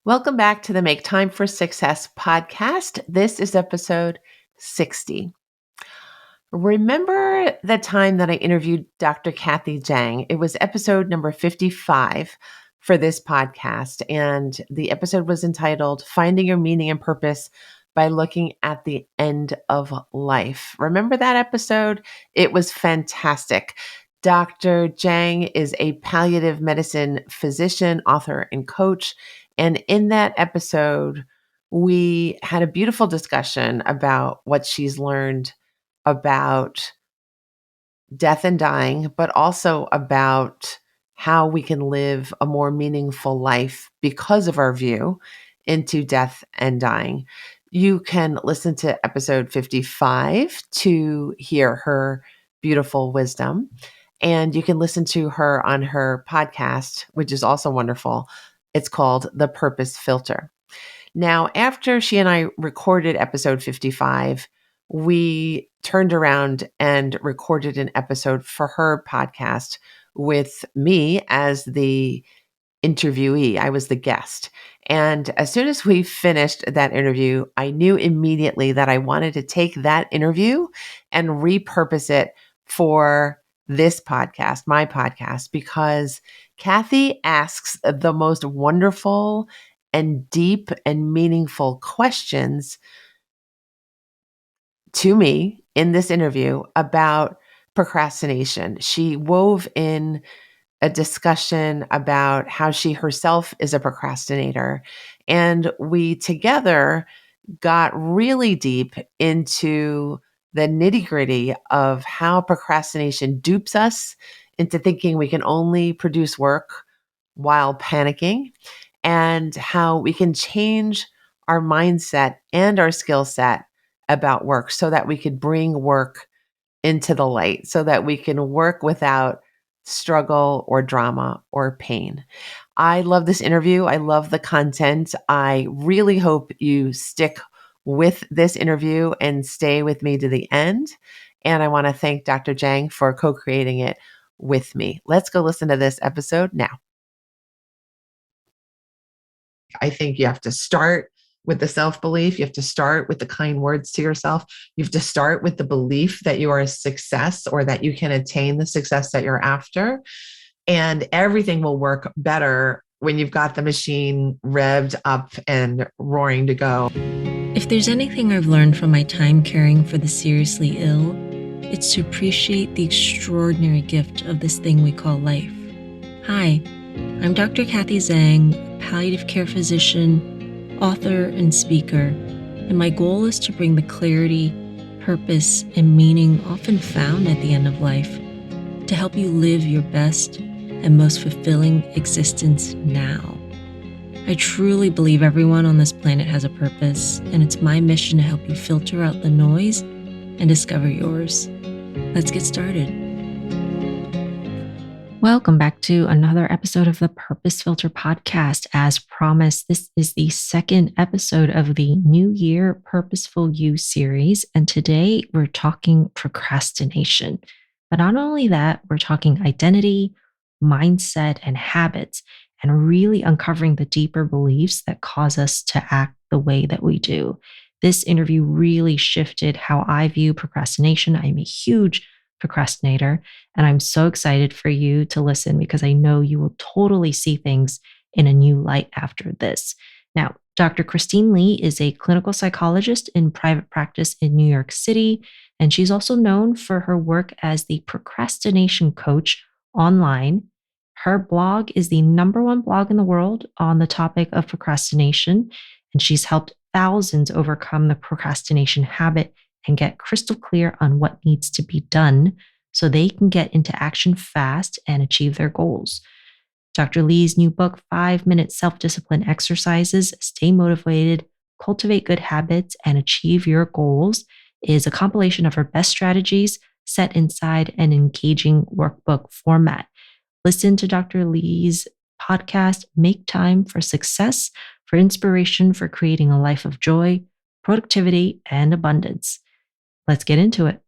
Welcome back to the Make Time for Success podcast. This is episode 60. Remember the time that I interviewed Dr. Kathy Zhang? It was episode number 55 for this podcast, and the episode was entitled Finding Your Meaning and Purpose by Looking at the End of Life. Remember that episode? It was fantastic. Dr. Zhang is a palliative medicine physician, author, and coach. And in that episode, we had a beautiful discussion about what she's learned about death and dying, but also about how we can live a more meaningful life because of our view into death and dying. You can listen to episode 55 to hear her beautiful wisdom. And you can listen to her on her podcast, which is also wonderful. It's called The Purpose Filter. Now, after she and I recorded episode 55, we turned around and recorded an episode for her podcast with me as the interviewee. I was the guest. And as soon as we finished that interview, I knew immediately that I wanted to take that interview and repurpose it for this podcast, my podcast, because Kathy asks the most wonderful and deep and meaningful questions to me in this interview about procrastination. She wove in a discussion about how she herself is a procrastinator. And we together got really deep into the nitty gritty of how procrastination dupes us into thinking we can only produce work while panicking, and how we can change our mindset and our skill set about work so that we could bring work into the light, so that we can work without struggle or drama or pain. I love this interview. I love the content. I really hope you stick with this interview and stay with me to the end. And I want to thank Dr. Zhang for co-creating it with me. Let's go listen to this episode now. I think you have to start with the self-belief. You have to start with the kind words to yourself. You have to start with the belief that you are a success or that you can attain the success that you're after. And everything will work better when you've got the machine revved up and roaring to go. If there's anything I've learned from my time caring for the seriously ill, it's to appreciate the extraordinary gift of this thing we call life. Hi, I'm Dr. Kathy Zhang, a palliative care physician, author, and speaker, and my goal is to bring the clarity, purpose, and meaning often found at the end of life to help you live your best and most fulfilling existence now. I truly believe everyone on this planet has a purpose, and it's my mission to help you filter out the noise and discover yours. Let's get started. Welcome back to another episode of the Purpose Filter podcast. As promised, this is the second episode of the New Year Purposeful You series, and today we're talking procrastination. But not only that, we're talking identity, mindset, and habits, and really uncovering the deeper beliefs that cause us to act the way that we do. This interview really shifted how I view procrastination. I'm a huge procrastinator, and I'm so excited for you to listen because I know you will totally see things in a new light after this. Now, Dr. Christine Lee is a clinical psychologist in private practice in New York City, and she's also known for her work as the procrastination coach online. Her blog is the #1 blog in the world on the topic of procrastination, and she's helped thousands overcome the procrastination habit and get crystal clear on what needs to be done so they can get into action fast and achieve their goals. Dr. Lee's new book, 5-Minute Self-Discipline Exercises, Stay Motivated, Cultivate Good Habits, and Achieve Your Goals, is a compilation of her best strategies set inside an engaging workbook format. Listen to Dr. Lee's podcast, Make Time for Success, for inspiration for creating a life of joy, productivity, and abundance. Let's get into it.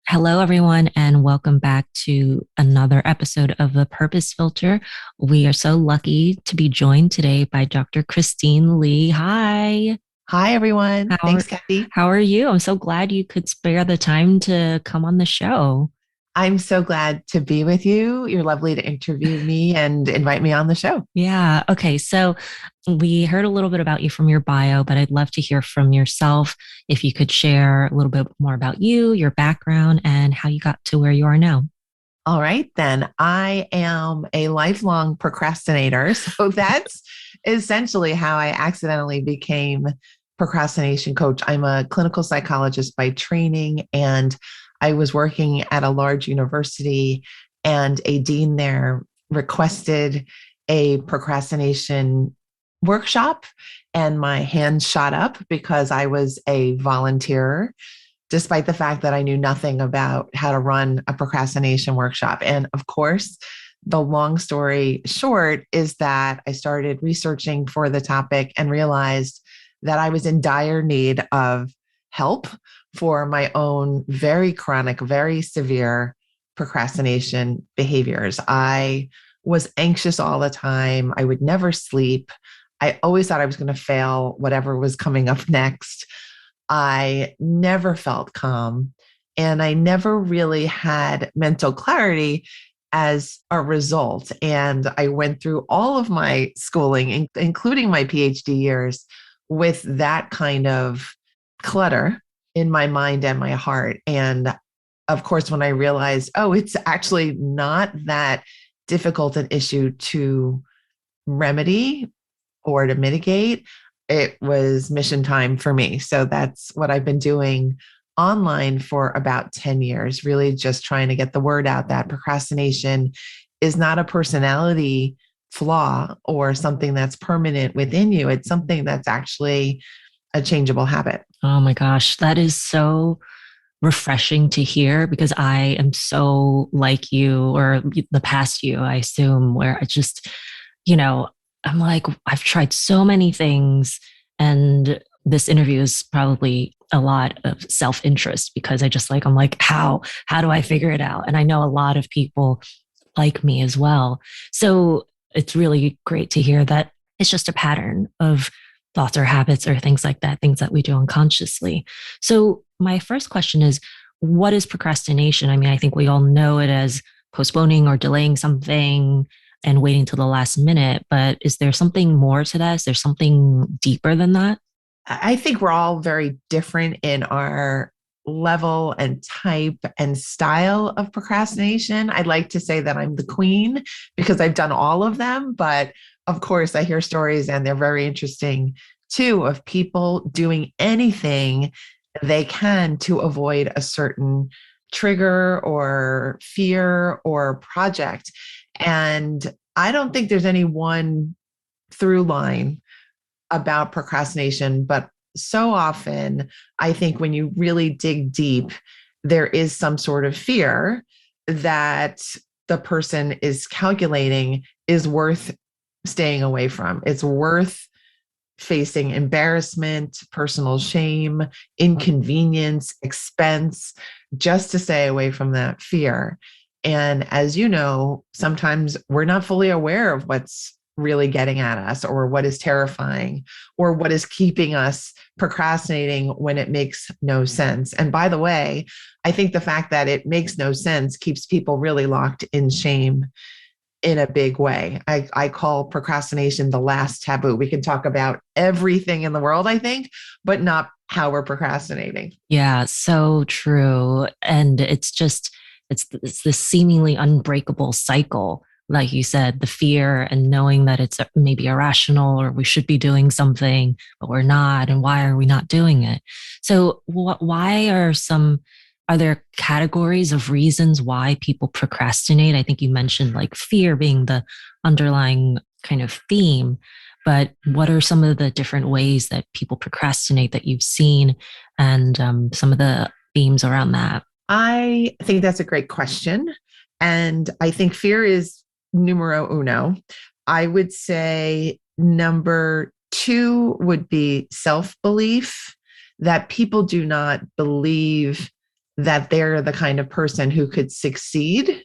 Hello, everyone, and welcome back to another episode of the Purpose Filter. We are so lucky to be joined today by Dr. Christine Lee. Hi. Hi, everyone. How Thanks, are, Kathy. how are you? I'm so glad you could spare the time to come on the show. I'm so glad to be with you. You're lovely to interview me and invite me on the show. Yeah. Okay. So we heard a little bit about you from your bio, but I'd love to hear from yourself if you could share a little bit more about you, your background, and how you got to where you are now. All right, then. I am a lifelong procrastinator. So that's essentially how I accidentally became procrastination coach. I'm a clinical psychologist by training, and I was working at a large university, and a dean there requested a procrastination workshop, and my hand shot up because I was a volunteer despite the fact that I knew nothing about how to run a procrastination workshop. And of course, the long story short is that I started researching for the topic and realized that I was in dire need of help for my own very chronic, very severe procrastination behaviors. I was anxious all the time. I would never sleep. I always thought I was going to fail whatever was coming up next. I never felt calm, and I never really had mental clarity as a result. And I went through all of my schooling, including my PhD years, with that kind of clutter in my mind and my heart. And of course, when I realized, oh, it's actually not that difficult an issue to remedy or to mitigate, it was mission time for me. So that's what I've been doing online for about 10 years, really just trying to get the word out that procrastination is not a personality flaw or something that's permanent within you. It's something that's actually a changeable habit. Oh my gosh, that is so refreshing to hear because I am so like you or the past you, I assume, where I just, you know, I'm like, I've tried so many things. And this interview is probably a lot of self-interest because I'm like, how do I figure it out? And I know a lot of people like me as well. So it's really great to hear that it's just a pattern of thoughts or habits or things like that, things that we do unconsciously. So, my first question is, what is procrastination? I mean, I think we all know it as postponing or delaying something and waiting till the last minute, but is there something more to that? Is there something deeper than that? I think we're all very different in our level and type and style of procrastination. I'd like to say that I'm the queen because I've done all of them, but of course, I hear stories and they're very interesting too of people doing anything they can to avoid a certain trigger or fear or project. And I don't think there's any one through line about procrastination, but so often I think when you really dig deep, there is some sort of fear that the person is calculating is worth staying away from. It's worth facing embarrassment, personal shame, inconvenience, expense, just to stay away from that fear. And as you know, sometimes we're not fully aware of what's really getting at us or what is terrifying or what is keeping us procrastinating when it makes no sense. And by the way, I think the fact that it makes no sense keeps people really locked in shame in a big way. I call procrastination the last taboo. We can talk about everything in the world, I think, but not how we're procrastinating. Yeah, so true. And it's this seemingly unbreakable cycle. Like you said, the fear and knowing that it's maybe irrational or we should be doing something, but we're not. And why are we not doing it? So, why are there categories of reasons why people procrastinate? I think you mentioned like fear being the underlying kind of theme, but what are some of the different ways that people procrastinate that you've seen and some of the themes around that? I think that's a great question. And I think fear is numero uno. I would say number two would be self belief, that people do not believe that they're the kind of person who could succeed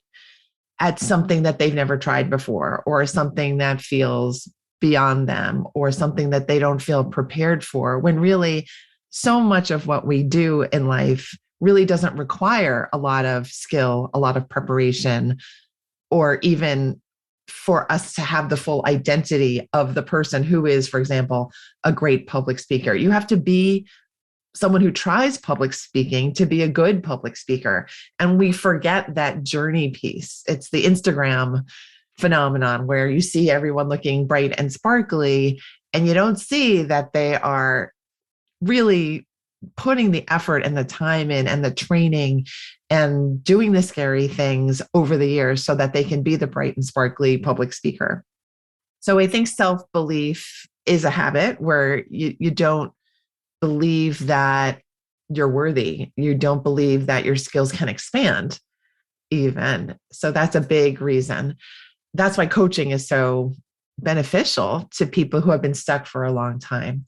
at something that they've never tried before, or something that feels beyond them, or something that they don't feel prepared for, when really so much of what we do in life really doesn't require a lot of skill, a lot of preparation, or even for us to have the full identity of the person who is, for example, a great public speaker. You have to be someone who tries public speaking to be a good public speaker. And we forget that journey piece. It's the Instagram phenomenon where you see everyone looking bright and sparkly, and you don't see that they are really putting the effort and the time in and the training and doing the scary things over the years so that they can be the bright and sparkly public speaker. So I think self-belief is a habit where you don't believe that you're worthy. You don't believe that your skills can expand even. So that's a big reason. That's why coaching is so beneficial to people who have been stuck for a long time.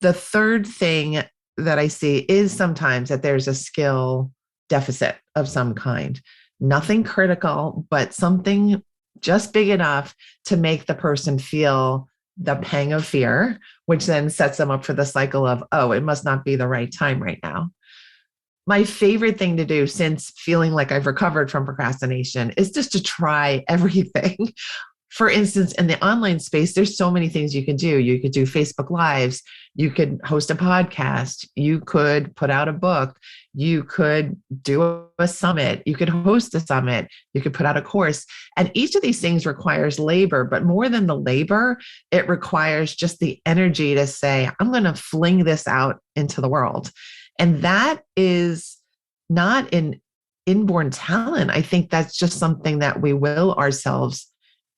The third thing that I see is sometimes that there's a skill deficit of some kind. Nothing critical, but something just big enough to make the person feel the pang of fear, which then sets them up for the cycle of, oh, it must not be the right time right now. My favorite thing to do since feeling like I've recovered from procrastination is just to try everything. For instance, in the online space, there's so many things you can do. You could do Facebook Lives. You could host a podcast. You could put out a book. You could do a summit. You could host a summit. You could put out a course. And each of these things requires labor, but more than the labor, it requires just the energy to say, I'm going to fling this out into the world. And that is not an inborn talent. I think that's just something that we will ourselves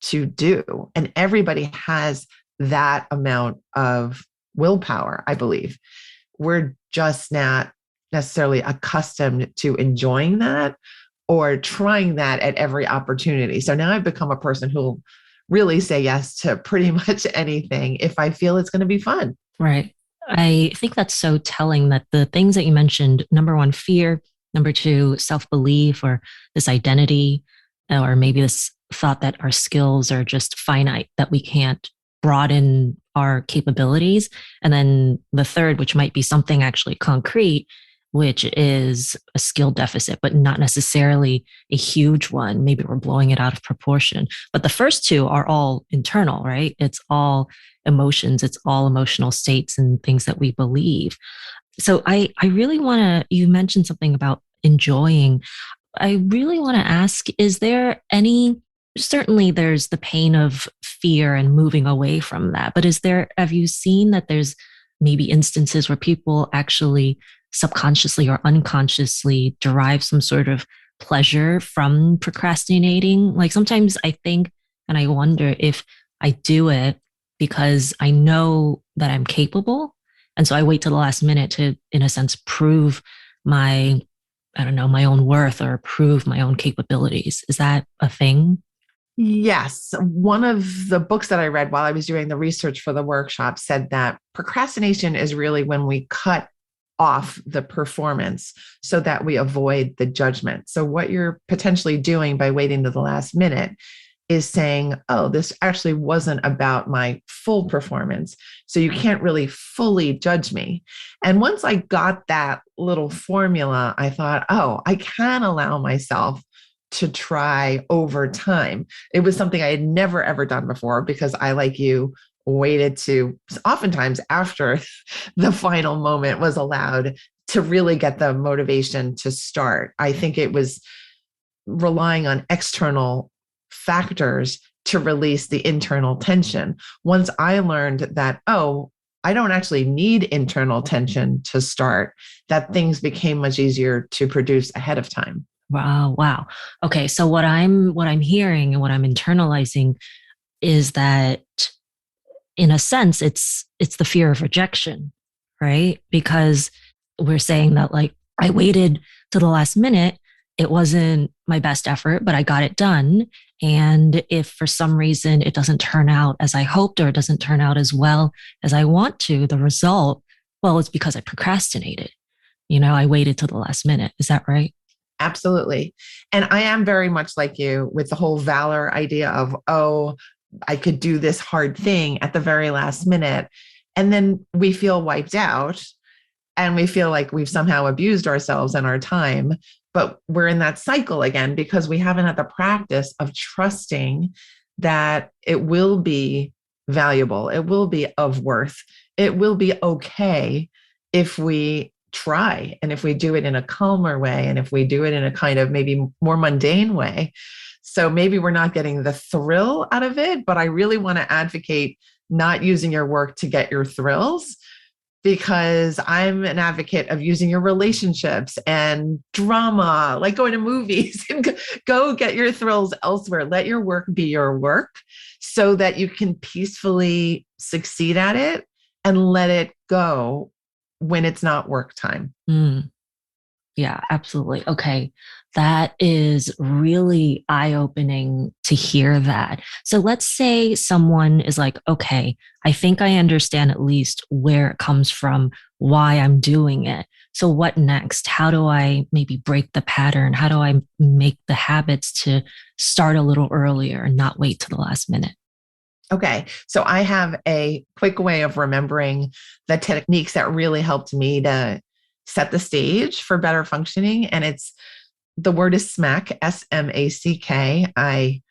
to do. And everybody has that amount of willpower, I believe. We're just not necessarily accustomed to enjoying that or trying that at every opportunity. So now I've become a person who'll really say yes to pretty much anything if I feel it's going to be fun. Right. I think that's so telling that the things that you mentioned, number one, fear, number two, self-belief, or this identity, or maybe this thought that our skills are just finite, that we can't broaden our capabilities. And then the third, which might be something actually concrete, which is a skill deficit, but not necessarily a huge one. Maybe we're blowing it out of proportion. But the first two are all internal, right? It's all emotions, it's all emotional states and things that we believe. So I really want to, you mentioned something about enjoying. I really want to ask, is there any, certainly there's the pain of fear and moving away from that, but have you seen that there's maybe instances where people actually subconsciously or unconsciously derive some sort of pleasure from procrastinating? Like sometimes I think, and I wonder if I do it because I know that I'm capable. And so I wait till the last minute to, in a sense, prove my, I don't know, my own worth or prove my own capabilities. Is that a thing? Yes. One of the books that I read while I was doing the research for the workshop said that procrastination is really when we cut off the performance so that we avoid the judgment. So what you're potentially doing by waiting to the last minute is saying, oh, this actually wasn't about my full performance. So you can't really fully judge me. And once I got that little formula, I thought, oh, I can allow myself to try over time. It was something I had never, ever done before because I, like you, waited to oftentimes after the final moment was allowed to really get the motivation to start. I think it was relying on external factors to release the internal tension. Once I learned that, oh, I don't actually need internal tension to start, that things became much easier to produce ahead of time. Wow, wow. Okay, so what I'm hearing and what I'm internalizing is that in a sense it's the fear of rejection, right? Because we're saying that like I waited to the last minute, it wasn't my best effort, but I got it done. And if for some reason it doesn't turn out as I hoped or it doesn't turn out as well as I want to, the result, well, it's because I procrastinated. I waited till the last minute. Is that right? Absolutely. And I am very much like you with the whole valor idea of, oh, I could do this hard thing at the very last minute. And then we feel wiped out and we feel like we've somehow abused ourselves and our time. But we're in that cycle again because we haven't had the practice of trusting that it will be valuable, it will be of worth, it will be okay if we try and if we do it in a calmer way and if we do it in a kind of maybe more mundane way. So maybe we're not getting the thrill out of it, but I really want to advocate not using your work to get your thrills, because I'm an advocate of using your relationships and drama, like going to movies and go get your thrills elsewhere. Let your work be your work so that you can peacefully succeed at it and let it go when it's not work time. Mm. Yeah, absolutely. Okay. That is really eye opening to hear that. So let's say someone is like, okay, I think I understand at least where it comes from, why I'm doing it. So what next? How do I maybe break the pattern? How do I make the habits to start a little earlier and not wait to the last minute? Okay, so I have a quick way of remembering the techniques that really helped me to set the stage for better functioning. And it's the word is S.M.A.C.K, S.M.A.C.K. I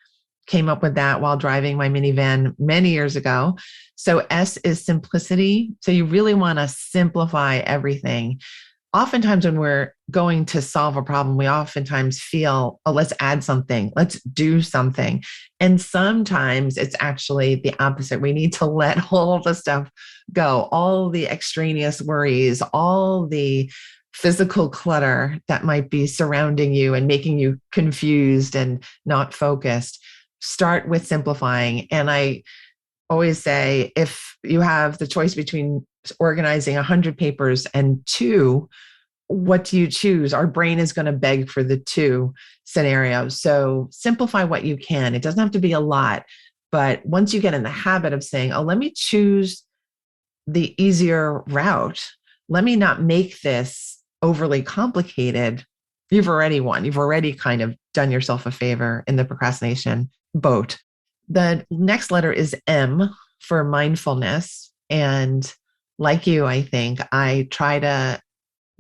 came up with that while driving my minivan many years ago. So S is simplicity. So you really want to simplify everything. Oftentimes when we're going to solve a problem, we oftentimes feel, oh, let's add something, let's do something. And sometimes it's actually the opposite. We need to let all the stuff go, all the extraneous worries, all the physical clutter that might be surrounding you and making you confused and not focused. Start with simplifying. And I always say, if you have the choice between organizing 100 papers and two, what do you choose? Our brain is going to beg for the two scenarios. So simplify what you can. It doesn't have to be a lot, but once you get in the habit of saying, oh, let me choose the easier route, let me not make this overly complicated, you've already won. You've already kind of done yourself a favor in the procrastination boat. The next letter is M for mindfulness. And like you, I think I try to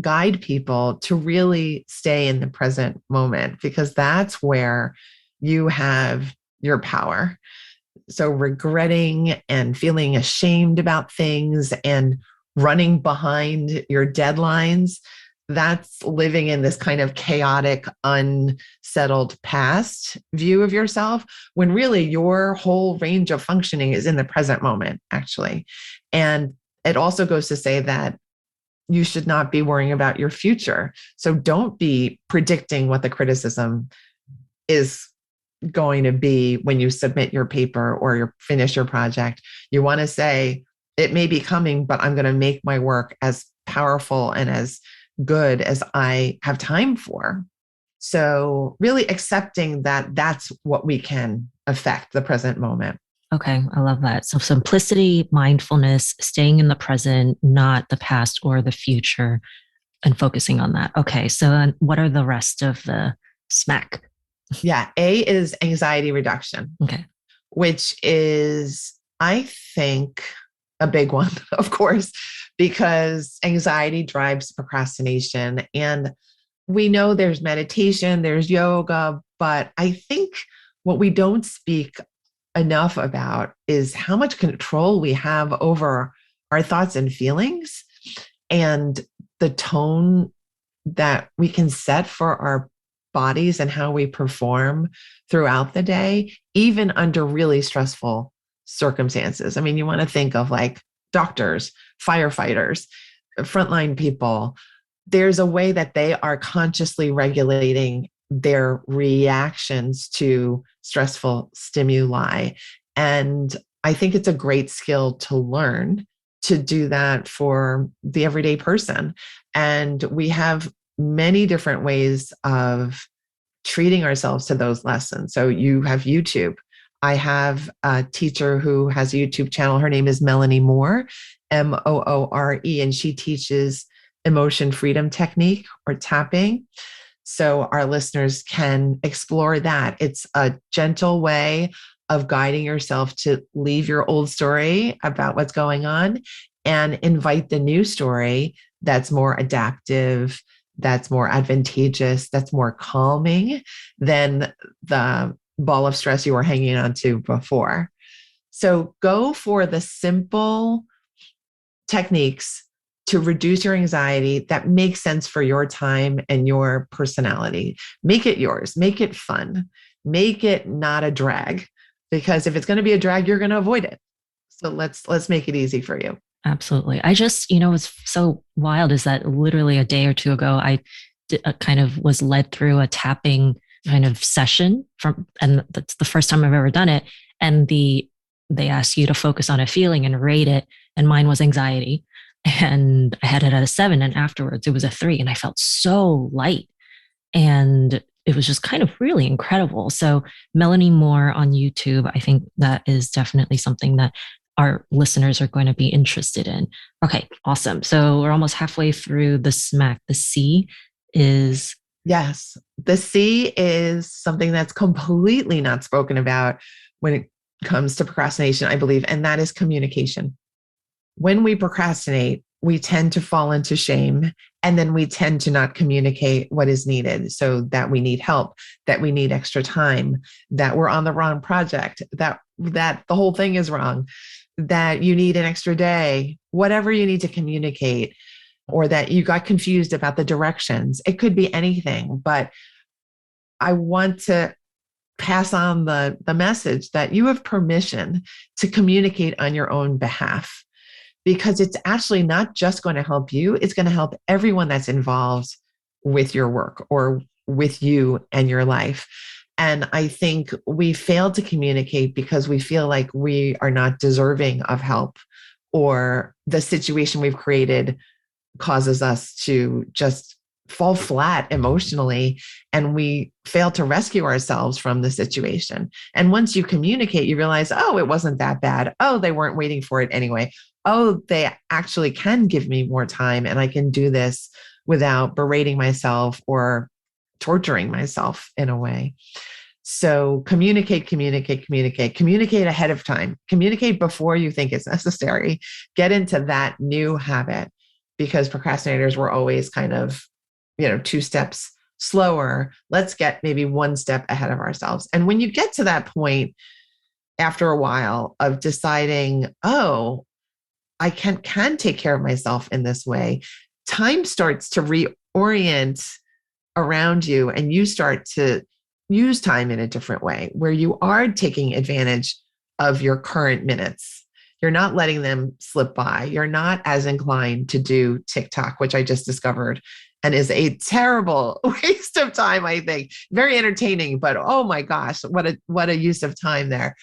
guide people to really stay in the present moment because that's where you have your power. So regretting and feeling ashamed about things and running behind your deadlines, that's living in this kind of chaotic, unsettled past view of yourself when really your whole range of functioning is in the present moment, actually. And it also goes to say that you should not be worrying about your future. So don't be predicting what the criticism is going to be when you submit your paper or you finish your project. You want to say, it may be coming, but I'm going to make my work as powerful and as good as I have time for. So really accepting that that's what we can affect, the present moment. Okay, I love that. So simplicity, mindfulness, staying in the present, not the past or the future, and focusing on that. Okay, so what are the rest of the S.M.A.C.K? Yeah, A is anxiety reduction. Okay. Which is, I think, a big one, of course, because anxiety drives procrastination. And we know there's meditation, there's yoga, but I think what we don't speak enough about is how much control we have over our thoughts and feelings and the tone that we can set for our bodies and how we perform throughout the day, even under really stressful circumstances. I mean, you want to think of like doctors, firefighters, frontline people. There's a way that they are consciously regulating their reactions to stressful stimuli. And I think it's a great skill to learn to do that for the everyday person. And we have many different ways of treating ourselves to those lessons. So you have YouTube. I have a teacher who has a YouTube channel. Her name is Melanie Moore, Moore, and she teaches emotion freedom technique or tapping. So our listeners can explore that. It's a gentle way of guiding yourself to leave your old story about what's going on and invite the new story that's more adaptive, that's more advantageous, that's more calming than the ball of stress you were hanging on to before. So go for the simple techniques to reduce your anxiety that make sense for your time and your personality. Make it yours, make it fun, make it not a drag. Because if it's going to be a drag, you're going to avoid it. So let's make it easy for you. Absolutely. I just, what's so wild is that literally a day or two ago, I kind of was led through a tapping kind of session and that's the first time I've ever done it. And they ask you to focus on a feeling and rate it. And mine was anxiety. And I had it at a 7. And afterwards it was a 3. And I felt so light. And it was just kind of really incredible. So Melanie Moore on YouTube, I think that is definitely something that our listeners are going to be interested in. Okay, awesome. So we're almost halfway through the S.M.A.C. The C is. Yes. The C is something that's completely not spoken about when it comes to procrastination, I believe, and that is communication. When we procrastinate, we tend to fall into shame and then we tend to not communicate what is needed. So that we need help, that we need extra time, that we're on the wrong project, that the whole thing is wrong, that you need an extra day, whatever you need to communicate, or that you got confused about the directions. It could be anything, but I want to pass on the message that you have permission to communicate on your own behalf, because it's actually not just going to help you, it's going to help everyone that's involved with your work or with you and your life. And I think we fail to communicate because we feel like we are not deserving of help, or the situation we've created causes us to just fall flat emotionally, and we fail to rescue ourselves from the situation. And once you communicate, you realize, oh, it wasn't that bad. Oh, they weren't waiting for it anyway. Oh, they actually can give me more time and I can do this without berating myself or torturing myself in a way. So communicate ahead of time, communicate before you think it's necessary, get into that new habit, because procrastinators were always kind of, 2 steps slower. Let's get maybe 1 step ahead of ourselves. And when you get to that point, after a while of deciding, oh, I can take care of myself in this way, time starts to reorient around you and you start to use time in a different way where you are taking advantage of your current minutes. You're not letting them slip by. You're not as inclined to do TikTok, which I just discovered and is a terrible waste of time, I think. Very entertaining, but oh my gosh, what a use of time there.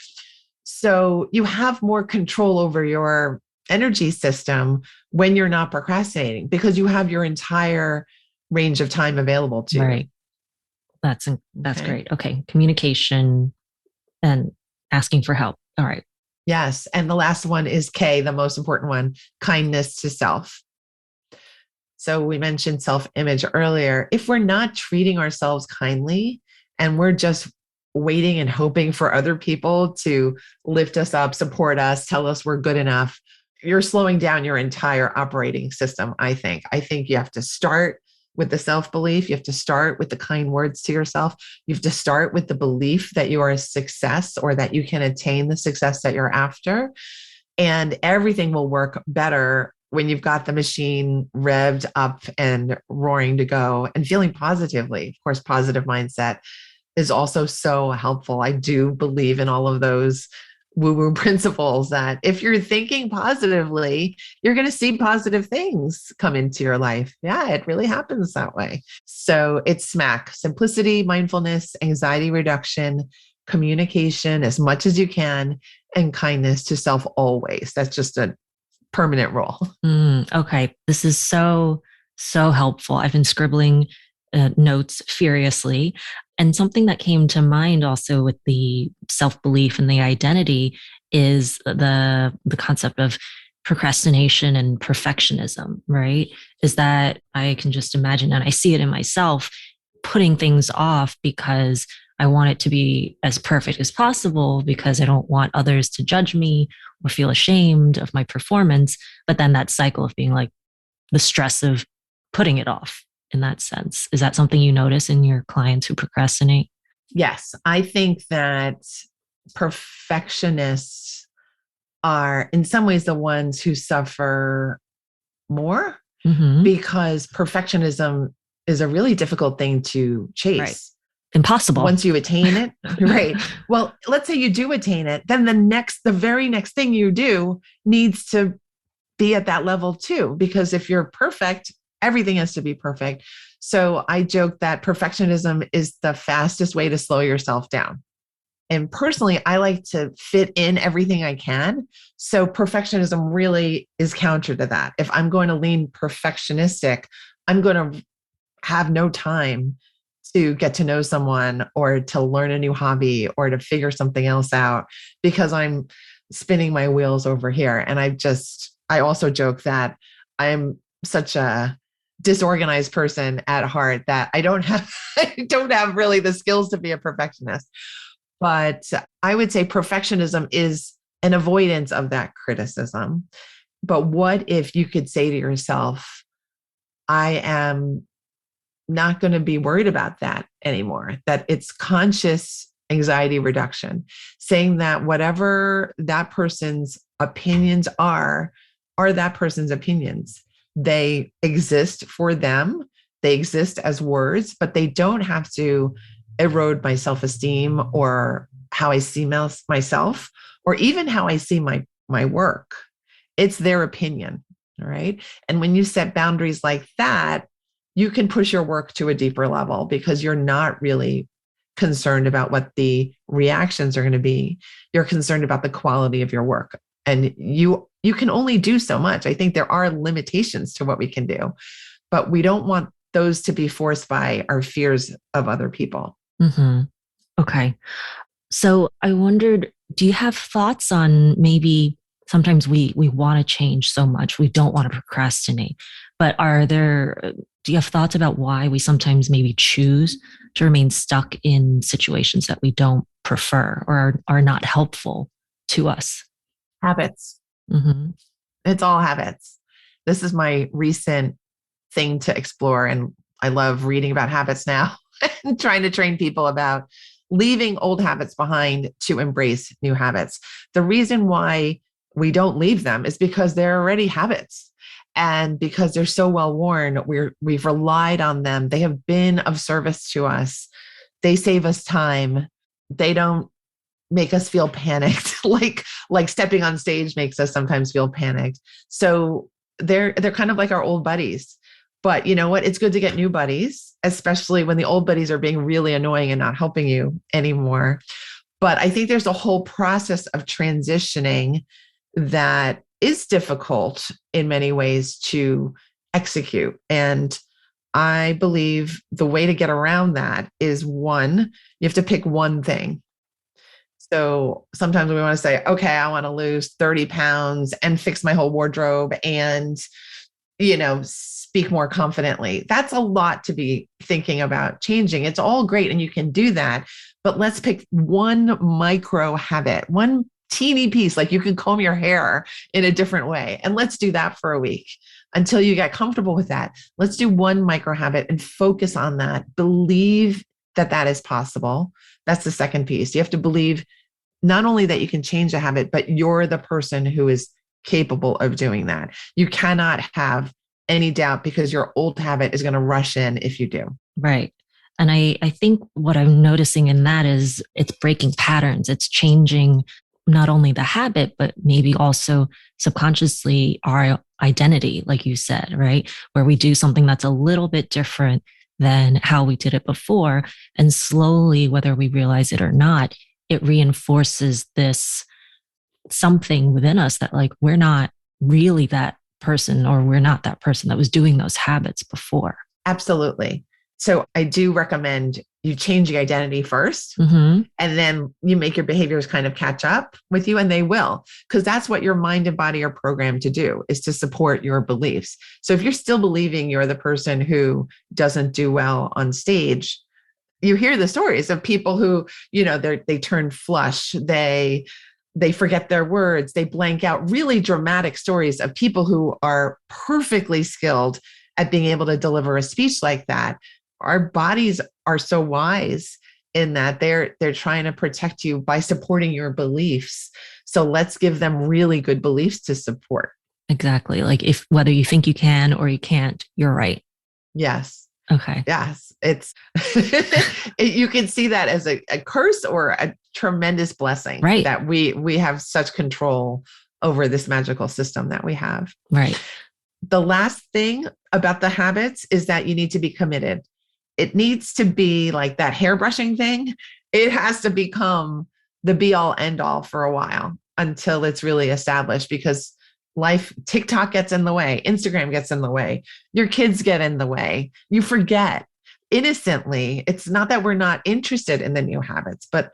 So you have more control over your energy system when you're not procrastinating, because you have your entire range of time available to you. That's okay. Great. Okay. Communication and asking for help. All right. Yes. And the last one is K, the most important one, kindness to self. So we mentioned self-image earlier. If we're not treating ourselves kindly and we're just waiting and hoping for other people to lift us up, support us, tell us we're good enough, you're slowing down your entire operating system, I think. I think you have to start with the self-belief. You have to start with the kind words to yourself. You have to start with the belief that you are a success or that you can attain the success that you're after. And everything will work better when you've got the machine revved up and roaring to go and feeling positively. Of course, positive mindset is also so helpful. I do believe in all of those woo-woo principles that if you're thinking positively, you're going to see positive things come into your life. Yeah, it really happens that way. So it's S.M.A.C, simplicity, mindfulness, anxiety reduction, communication as much as you can, and kindness to self always. That's just a permanent rule. Okay. This is so helpful. I've been scribbling notes furiously. And something that came to mind also with the self-belief and the identity is the concept of procrastination and perfectionism, right? Is that I can just imagine, and I see it in myself, putting things off because I want it to be as perfect as possible because I don't want others to judge me or feel ashamed of my performance. But then that cycle of being like the stress of putting it off in that sense. Is that something you notice in your clients who procrastinate? Yes, I think that perfectionists are in some ways the ones who suffer more Mm-hmm. because perfectionism is a really difficult thing to Right. chase. Impossible. Once you attain it, right? Well, let's say you do attain it, then the very next thing you do needs to be at that level too. Because if you're perfect, everything has to be perfect. So I joke that perfectionism is the fastest way to slow yourself down. And personally, I like to fit in everything I can. So perfectionism really is counter to that. If I'm going to lean perfectionistic, I'm going to have no time to get to know someone or to learn a new hobby or to figure something else out because I'm spinning my wheels over here. And I also joke that I'm such a disorganized person at heart that I don't have really the skills to be a perfectionist. But I would say perfectionism is an avoidance of that criticism. But what if you could say to yourself, I am not going to be worried about that anymore, that it's conscious anxiety reduction, saying that whatever that person's opinions are that person's opinions. They exist for them, they exist as words, but they don't have to erode my self-esteem or how I see myself or even how I see my work. It's their opinion. All right. And when you set boundaries like that, you can push your work to a deeper level because you're not really concerned about what the reactions are going to be. You're concerned about the quality of your work. And you can only do so much. I think there are limitations to what we can do, but we don't want those to be forced by our fears of other people. Mm-hmm. Okay. So I wondered, do you have thoughts on maybe sometimes we want to change so much, we don't want to procrastinate, but do you have thoughts about why we sometimes maybe choose to remain stuck in situations that we don't prefer or are not helpful to us? Habits. Mm-hmm. It's all habits. This is my recent thing to explore. And I love reading about habits now and trying to train people about leaving old habits behind to embrace new habits. The reason why we don't leave them is because they're already habits. And because they're so well worn, we've relied on them. They have been of service to us. They save us time. They don't make us feel panicked like stepping on stage makes us sometimes feel panicked. So they're kind of like our old buddies. But you know what? It's good to get new buddies, especially when the old buddies are being really annoying and not helping you anymore. But I think there's a whole process of transitioning that is difficult in many ways to execute. And I believe the way to get around that is one, you have to pick one thing. So sometimes we want to say, okay, I want to lose 30 pounds and fix my whole wardrobe and, speak more confidently. That's a lot to be thinking about changing. It's all great and you can do that, but let's pick one micro habit, one teeny piece, like you can comb your hair in a different way. And let's do that for a week until you get comfortable with that. Let's do one micro habit and focus on that. Believe that that is possible. That's the second piece. You have to believe not only that you can change a habit, but you're the person who is capable of doing that. You cannot have any doubt because your old habit is going to rush in if you do. Right. And I think what I'm noticing in that is it's breaking patterns. It's changing not only the habit, but maybe also subconsciously our identity, like you said, right? Where we do something that's a little bit different than how we did it before. And slowly, whether we realize it or not, it reinforces this something within us that like we're not really that person or we're not that person that was doing those habits before. Absolutely. So I do recommend you change the identity first, Mm-hmm. and then you make your behaviors kind of catch up with you, and they will, because that's what your mind and body are programmed to do, is to support your beliefs. So if you're still believing you're the person who doesn't do well on stage, you hear the stories of people who, they turn flush, they forget their words, they blank out, really dramatic stories of people who are perfectly skilled at being able to deliver a speech like that. Our bodies are so wise in that they're trying to protect you by supporting your beliefs. So let's give them really good beliefs to support. Exactly. Like if whether you think you can or you can't, you're right. Yes. Okay. Yes. It's you can see that as a curse or a tremendous blessing, Right. that we have such control over this magical system that we have. Right. The last thing about the habits is that you need to be committed. It needs to be like that hairbrushing thing. It has to become the be all end all for a while until it's really established, because TikTok gets in the way, Instagram gets in the way, your kids get in the way. You forget innocently. It's not that we're not interested in the new habits, but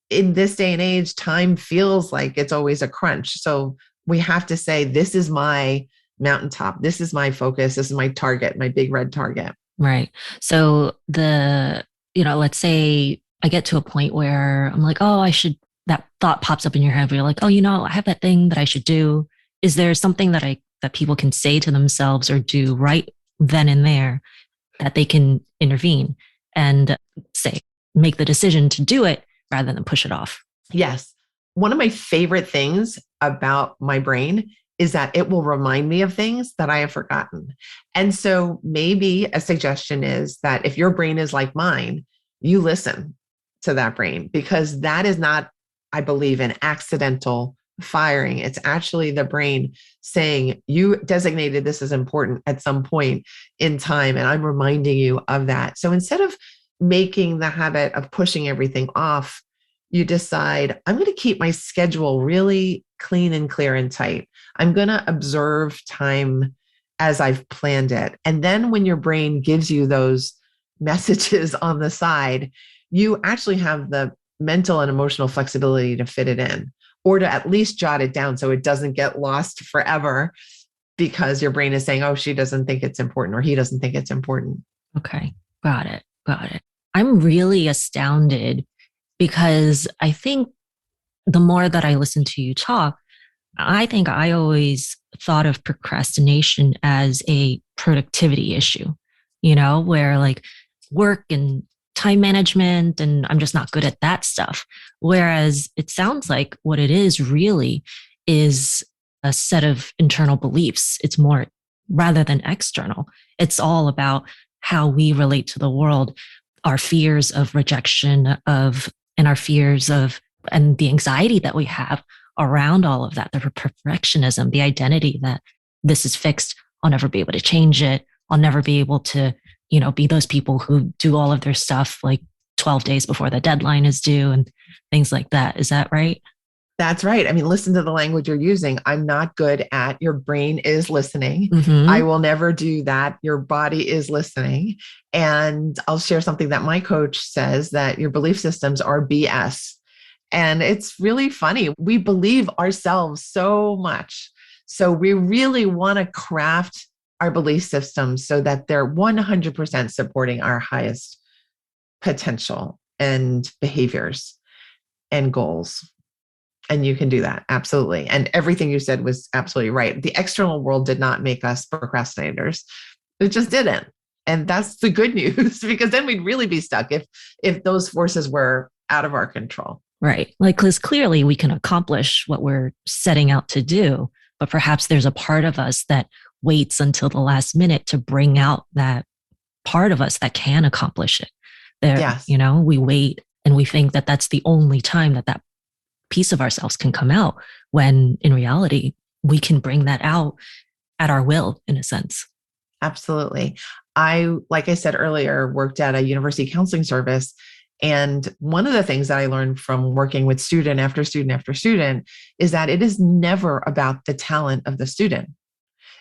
in this day and age, time feels like it's always a crunch. So we have to say, this is my mountaintop. This is my focus. This is my target, my big red target. Right. So let's say I get to a point where I'm like, oh, that thought pops up in your head where you're like, oh, I have that thing that I should do. Is there something that people can say to themselves or do right then and there that they can intervene and make the decision to do it rather than push it off? Yes. One of my favorite things about my brain is that it will remind me of things that I have forgotten. And so maybe a suggestion is that if your brain is like mine, you listen to that brain, because that is not, I believe, an accidental firing. It's actually the brain saying, you designated this as important at some point in time, and I'm reminding you of that. So instead of making the habit of pushing everything off, you decide, I'm going to keep my schedule really clean and clear and tight. I'm going to observe time as I've planned it. And then when your brain gives you those messages on the side, you actually have the mental and emotional flexibility to fit it in, or to at least jot it down so it doesn't get lost forever, because your brain is saying, oh, she doesn't think it's important, or he doesn't think it's important. Okay. Got it. Got it. I'm really astounded because I think the more that I listen to you talk, I think I always thought of procrastination as a productivity issue, where like work and time management, and I'm just not good at that stuff. Whereas it sounds like what it is really is a set of internal beliefs. It's more rather than external. It's all about how we relate to the world, our fears of rejection and our fears of, and the anxiety that we have around all of that, the perfectionism, the identity that this is fixed. I'll never be able to change it. I'll never be able to, be those people who do all of their stuff like 12 days before the deadline is due and things like that. Is that right? That's right. I mean, listen to the language you're using. I'm not good at, your brain is listening. Mm-hmm. I will never do that. Your body is listening. And I'll share something that my coach says, that your belief systems are BS. And it's really funny. We believe ourselves so much. So we really want to craft our belief systems so that they're 100% supporting our highest potential and behaviors and goals. And you can do that. Absolutely. And everything you said was absolutely right. The external world did not make us procrastinators. It just didn't. And that's the good news, because then we'd really be stuck if those forces were out of our control. Right. Like, because clearly we can accomplish what we're setting out to do, but perhaps there's a part of us that waits until the last minute to bring out that part of us that can accomplish it. Yes. We wait and we think that that's the only time that piece of ourselves can come out, when in reality, we can bring that out at our will, in a sense. Absolutely. Like I said earlier, worked at a university counseling service. And one of the things that I learned from working with student after student after student is that it is never about the talent of the student.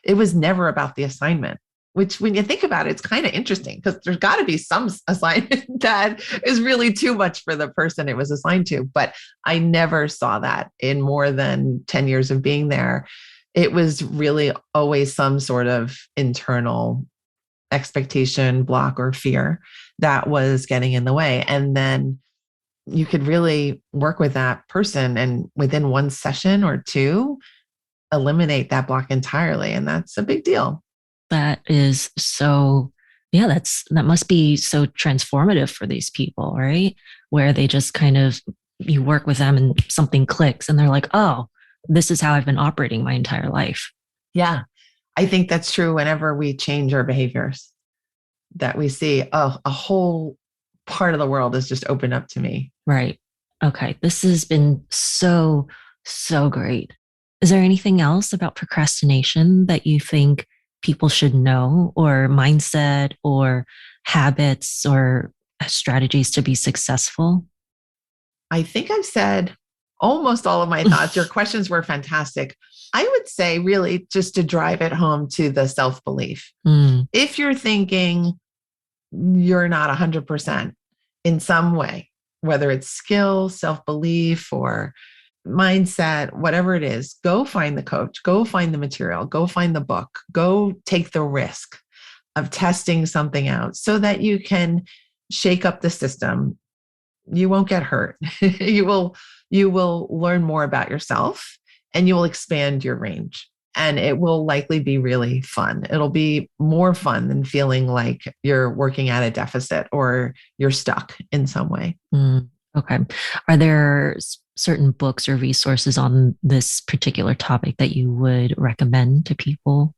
It was never about the assignment. which when you think about it, it's kind of interesting because there's got to be some assignment that is really too much for the person it was assigned to. But I never saw that in more than 10 years of being there. It was really always some sort of internal expectation, block, or fear that was getting in the way. And then you could really work with that person and within one session or two, eliminate that block entirely. And that's a big deal. That is so, yeah, that must be so transformative for these people, right? Where they just kind of, you work with them and something clicks and they're like, oh, this is how I've been operating my entire life. Yeah. I think that's true whenever we change our behaviors, that we see, oh, a whole part of the world is just opened up to me. Right. Okay. This has been so, so great. Is there anything else about procrastination that you think people should know, or mindset, or habits, or strategies to be successful? I think I've said almost all of my thoughts. Your questions were fantastic. I would say, really, just to drive it home to the self belief. Mm, If you're thinking you're not 100% in some way, whether it's skill, self belief, or mindset, whatever it is, go find the coach, go find the material, go find the book, go take the risk of testing something out so that you can shake up the system. You won't get hurt. You will learn more about yourself and you will expand your range. And it will likely be really fun. It'll be more fun than feeling like you're working at a deficit or you're stuck in some way. mm, okay. Are there certain books or resources on this particular topic that you would recommend to people?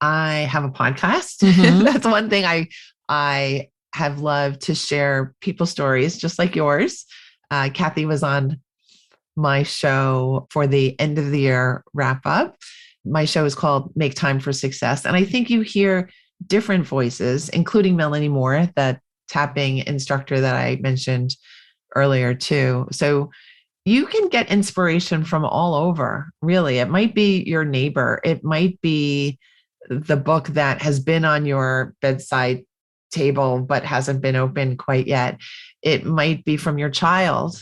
I have a podcast. Mm-hmm. That's one thing I have loved to share people's stories, just like yours. Kathy was on my show for the end of the year wrap up. My show is called Make Time for Success. And I think you hear different voices, including Melanie Moore, the tapping instructor that I mentioned earlier, too. So you can get inspiration from all over, really. It might be your neighbor, it might be the book that has been on your bedside table but hasn't been opened quite yet. It might be from your child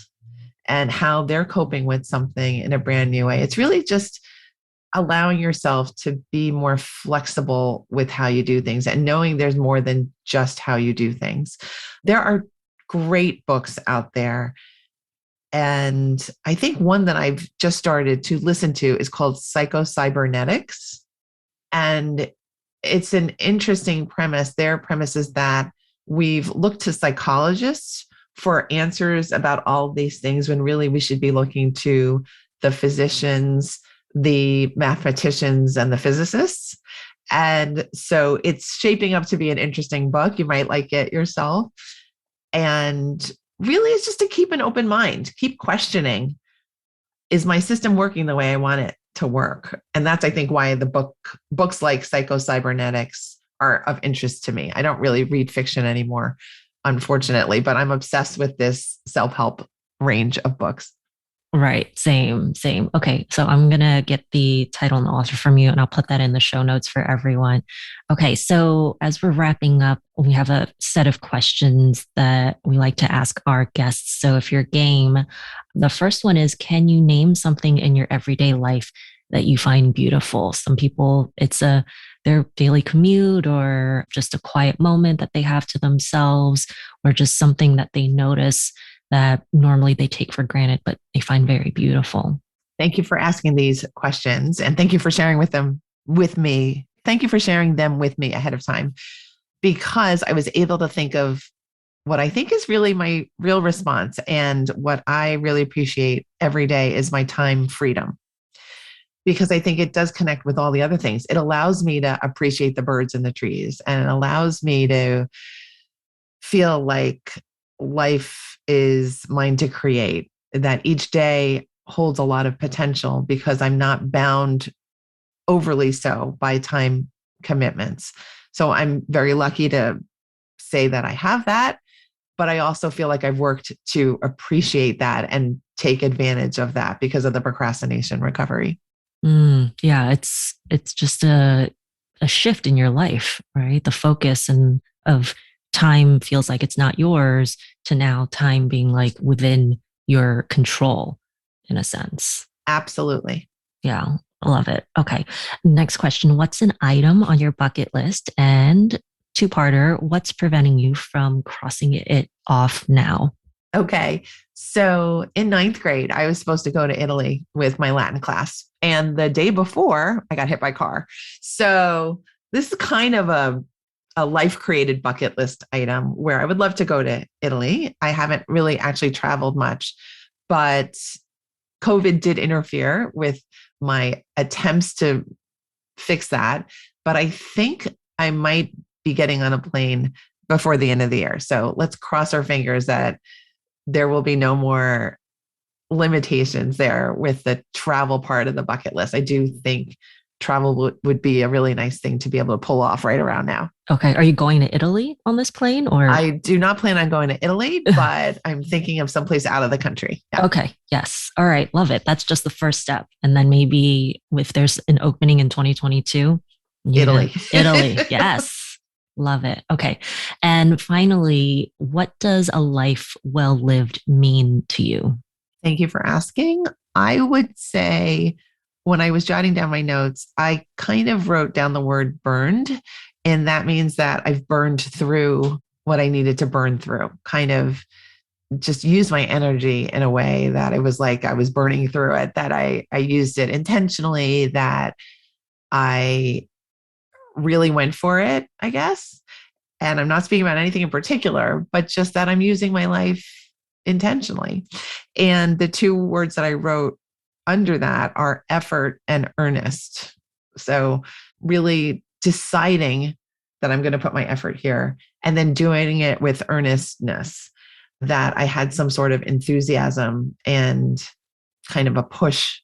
and how they're coping with something in a brand new way. It's really just allowing yourself to be more flexible with how you do things and knowing there's more than just how you do things. There are great books out there. And I think one that I've just started to listen to is called Psycho-Cybernetics. And it's an interesting premise. Their premise is that we've looked to psychologists for answers about all these things when really we should be looking to the physicians, the mathematicians, and the physicists. And so it's shaping up to be an interesting book. You might like it yourself. And really, it's just to keep an open mind, keep questioning, is my system working the way I want it to work? And that's, I think, why the books like Psycho-Cybernetics are of interest to me. I don't really read fiction anymore, unfortunately, but I'm obsessed with this self-help range of books. Right. Same, same. Okay. So I'm going to get the title and the author from you, and I'll put that in the show notes for everyone. Okay. So as we're wrapping up, we have a set of questions that we like to ask our guests. So if you're game, the first one is, can you name something in your everyday life that you find beautiful? Some people, it's their daily commute, or just a quiet moment that they have to themselves, or just something that they notice that normally they take for granted, but they find very beautiful. Thank you for asking these questions, and thank you for sharing them with me. Thank you for sharing them with me ahead of time, because I was able to think of what I think is really my real response. And what I really appreciate every day is my time freedom, because I think it does connect with all the other things. It allows me to appreciate the birds and the trees, and it allows me to feel like life is mine to create, that each day holds a lot of potential because I'm not bound overly so by time commitments. So I'm very lucky to say that I have that, but I also feel like I've worked to appreciate that and take advantage of that because of the procrastination recovery. Yeah, it's just a shift in your life, right? The focus and of time feels like it's not yours to now time being like within your control in a sense. Absolutely. Yeah, I love it. Okay. Next question. What's an item on your bucket list? And two-parter, what's preventing you from crossing it off now? Okay. So in ninth grade, I was supposed to go to Italy with my Latin class. And the day before, I got hit by a car. So this is kind of a life created bucket list item where I would love to go to Italy. I haven't really actually traveled much, but COVID did interfere with my attempts to fix that. But I think I might be getting on a plane before the end of the year. So let's cross our fingers that there will be no more limitations there with the travel part of the bucket list. I do think travel would be a really nice thing to be able to pull off right around now. Okay. Are you going to Italy on this plane or? I do not plan on going to Italy, but I'm thinking of someplace out of the country. Yeah. Okay. Yes. All right. Love it. That's just the first step. And then maybe if there's an opening in 2022, Italy. Italy. Yes. Love it. Okay. And finally, what does a life well lived mean to you? Thank you for asking. I would say when I was jotting down my notes, I kind of wrote down the word burned. And that means that I've burned through what I needed to burn through, kind of just use my energy in a way that it was like I was burning through it, that I used it intentionally, that I really went for it, I guess. And I'm not speaking about anything in particular, but just that I'm using my life intentionally. And the two words that I wrote under that are effort and earnest. So, really deciding that I'm going to put my effort here and then doing it with earnestness, that I had some sort of enthusiasm and kind of a push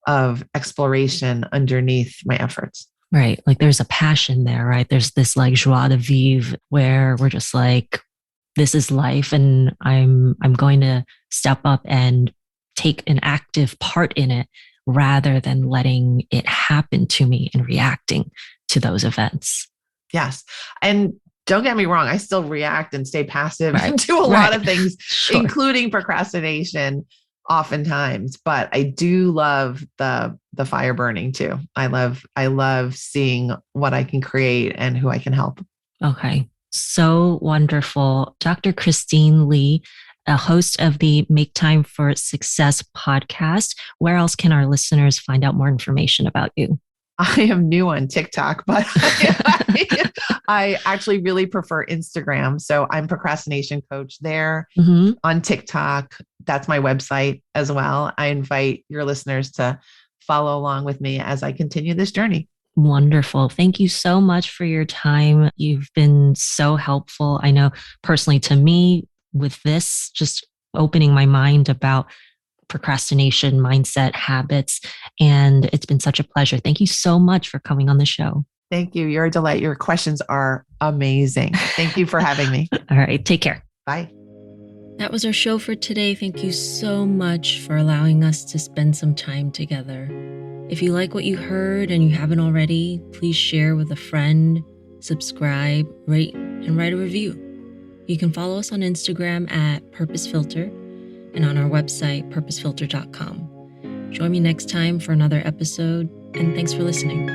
of exploration underneath my efforts. Right. Like there's a passion there, right? There's this like joie de vivre where we're just like, this is life and I'm going to step up and take an active part in it rather than letting it happen to me and reacting to those events. Yes. And don't get me wrong, I still react and stay passive and do a lot of things, sure, including procrastination oftentimes, but I do love the fire burning too. I love seeing what I can create and who I can help. Okay. So wonderful. Dr. Christine Lee, a host of the Make Time for Success podcast. Where else can our listeners find out more information about you? I am new on TikTok, but I actually really prefer Instagram. So I'm procrastination coach there on TikTok. That's my website as well. I invite your listeners to follow along with me as I continue this journey. Wonderful. Thank you so much for your time. You've been so helpful. I know personally to me with this, just opening my mind about procrastination, mindset, habits. And it's been such a pleasure. Thank you so much for coming on the show. Thank you. You're a delight. Your questions are amazing. Thank you for having me. All right. Take care. Bye. That was our show for today. Thank you so much for allowing us to spend some time together. If you like what you heard and you haven't already, please share with a friend, subscribe, rate, and write a review. You can follow us on Instagram at Purpose Filter and on our website, purposefilter.com. Join me next time for another episode, and thanks for listening.